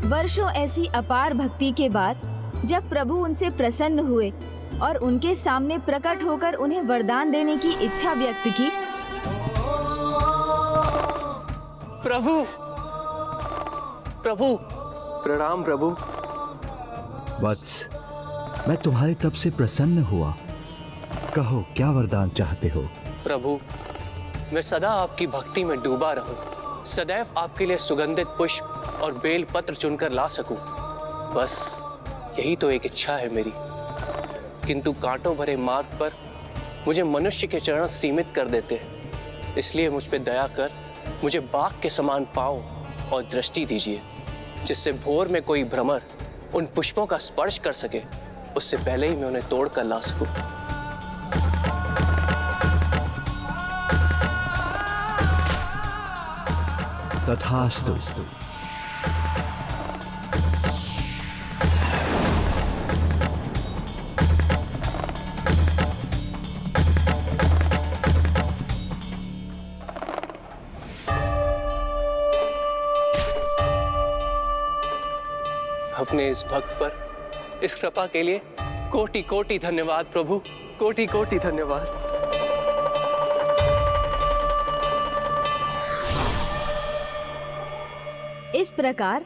वर्षों ऐसी अपार भक्ति के बाद जब प्रभु उनसे प्रसन्न हुए और उनके सामने प्रकट होकर उन्हें वरदान देने की इच्छा व्यक्त की। प्रभु, प्रभु, प्रणाम प्रभु। वत्स, मैं तुम्हारे तब से प्रसन्न हुआ। कहो, क्या वरदान चाहते हो? प्रभु, मैं सदा आपकी भक्ति में डूबा रहूं, सदैव आपके लिए सुगंधित पुष्प और बेल पत्र चुनकर ला सकूं। बस यही तो एक इच्छा है मेरी। किंतु कांटों भरे मार्ग पर मुझे मनुष्य के चरण सीमित कर देते हैं। इसलिए मुझ पे दया कर मुझे बाघ के समान पाँव और दृष्टि दीजिए, जिससे भोर में कोई भ्रमर उन पुष्पों का स्पर्श कर सके, उससे पहले ही मैं उन्हें तोड़ कर ला सकूं। तथास्तु। अपने इस भक्त पर इस कृपा के लिए कोटि कोटि धन्यवाद प्रभु, कोटि कोटि धन्यवाद। इस प्रकार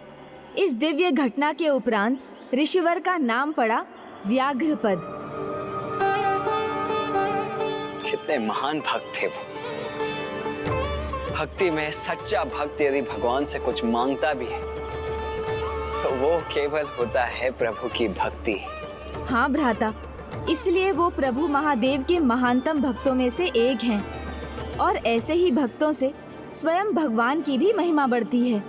इस दिव्य घटना के उपरांत ऋषिवर का नाम पड़ा व्याघ्रपद। कितने महान भक्त थे वो। भक्ति में सच्चा भक्त यदि भगवान से कुछ मांगता भी है तो वो केवल होता है प्रभु की भक्ति। हाँ भ्राता, इसलिए वो प्रभु महादेव के महानतम भक्तों में से एक हैं और ऐसे ही भक्तों से स्वयं भगवान की भी महिमा बढ़ती है।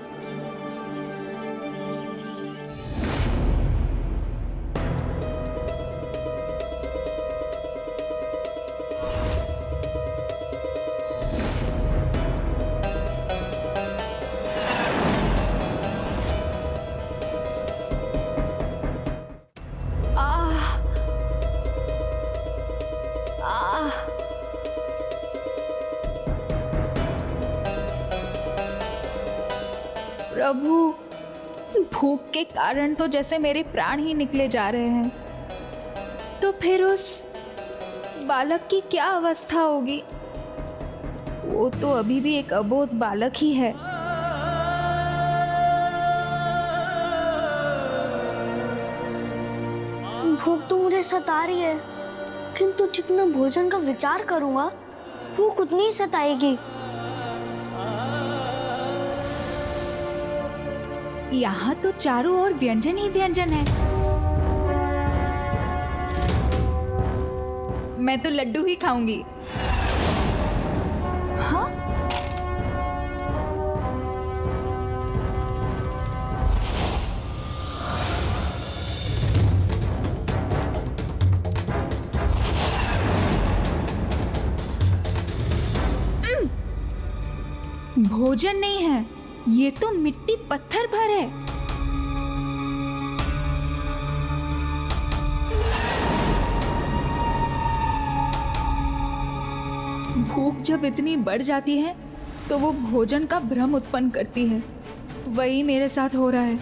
प्रभु, भूख के कारण तो जैसे मेरे प्राण ही निकले जा रहे हैं। तो फिर उस बालक की क्या अवस्था होगी? वो तो अभी भी एक अबोध बालक ही है। भूख तो मुझे सता रही है, किंतु जितना भोजन का विचार करूंगा भूख उतनी ही सताएगी। यहाँ तो चारों ओर व्यंजन ही व्यंजन है। मैं तो लड्डू ही खाऊंगी। हाँ? भोजन नहीं है, ये तो मिट्टी पत्थर भर है। भूख जब इतनी बढ़ जाती है तो वो भोजन का भ्रम उत्पन्न करती है। वही मेरे साथ हो रहा है।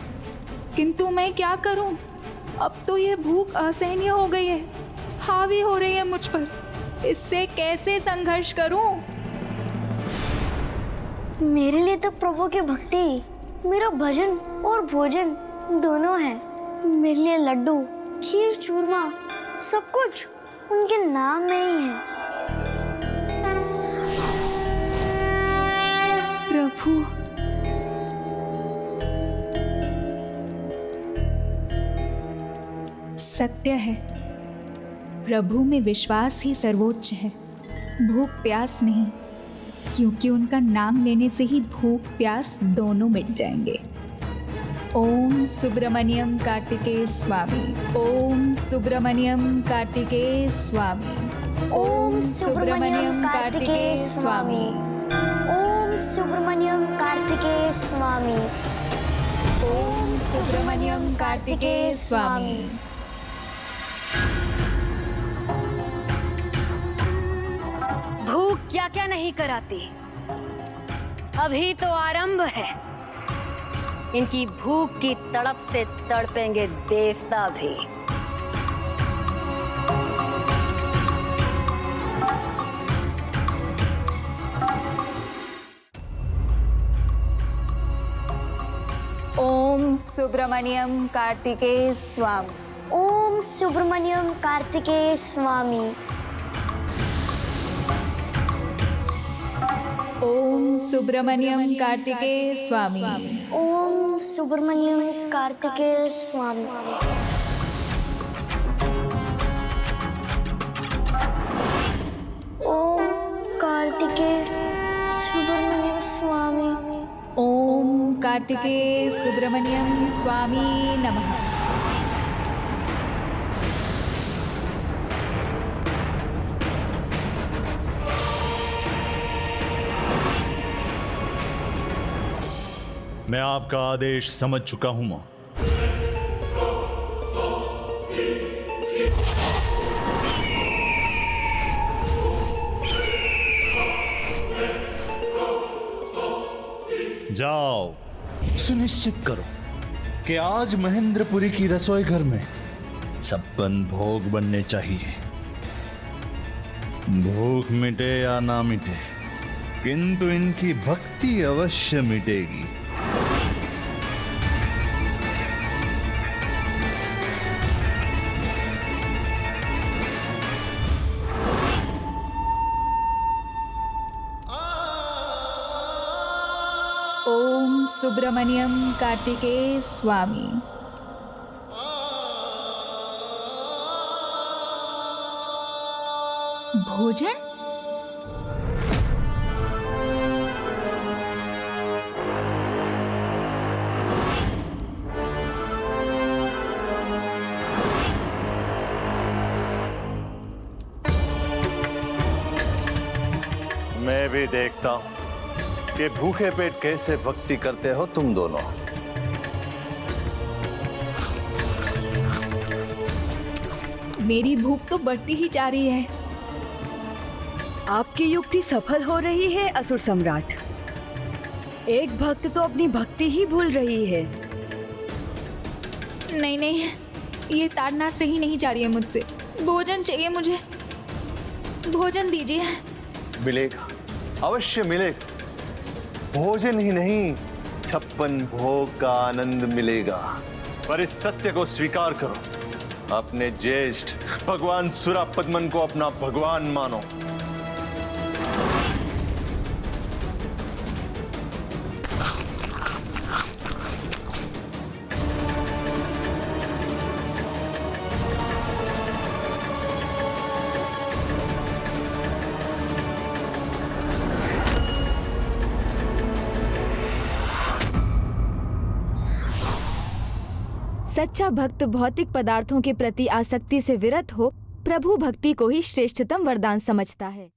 किंतु मैं क्या करूं? अब तो ये भूख असहनीय हो गई है, हावी हो रही है मुझ पर। इससे कैसे संघर्ष करूं? मेरे लिए तो प्रभु की भक्ति, मेरा भजन और भोजन दोनों है। मेरे लिए लड्डू, खीर, चूरमा सब कुछ उनके नाम में ही है। प्रभु, सत्य है, प्रभु में विश्वास ही सर्वोच्च है, भूख प्यास नहीं, क्योंकि उनका नाम लेने से ही भूख प्यास दोनों मिट जाएंगे। ओम सुब्रमण्यम कार्तिकेय स्वामी, ओम सुब्रमण्यम कार्तिकेय स्वामी, ओम सुब्रमण्यम कार्तिकेय स्वामी, ओम सुब्रमण्यम कार्तिकेय स्वामी, ओम सुब्रमण्यम कार्तिकेय स्वामी। भूख क्या क्या नहीं कराती, अभी तो आरंभ है। इनकी भूख की तड़प से तड़पेंगे देवता भी। ओम सुब्रमण्यम कार्तिकेय स्वामी। ओम सुब्रमण्यम कार्तिकेय स्वामी। ओम सुब्रमण्यम कार्तिकेय स्वामी। ओम सुब्रमण्यम कार्तिकेय स्वामी। ओम कार्तिकेय सुब्रमण्यम स्वामी। ओम कार्तिकेय सुब्रमण्यम स्वामी नमः। मैं आपका आदेश समझ चुका हूं मां। जाओ, सुनिश्चित करो कि आज महेंद्रपुरी की रसोई घर में 56 भोग बनने चाहिए। भूख मिटे या ना मिटे, किंतु इनकी भक्ति अवश्य मिटेगी। ओम सुब्रमण्यम कार्तिकेय स्वामी। भोजन? मैं भी देखता हूं कि भूखे पेट कैसे भक्ति करते हो तुम दोनों। मेरी भूख तो बढ़ती ही जा रही है। आपकी युक्ति सफल हो रही है असुर सम्राट। एक भक्त तो अपनी भक्ति ही भूल रही है। नहीं नहीं, ये ताड़ना सही नहीं जा रही है मुझसे। भोजन चाहिए मुझे, भोजन दीजिए। मिलेगा, अवश्य मिलेगा। भोजन ही नहीं, 56 भोग का आनंद मिलेगा। पर इस सत्य को स्वीकार करो, अपने ज्येष्ठ भगवान सुरापद्मन को अपना भगवान मानो। सच्चा भक्त भौतिक पदार्थों के प्रति आसक्ति से विरत हो प्रभु भक्ति को ही श्रेष्ठतम वरदान समझता है।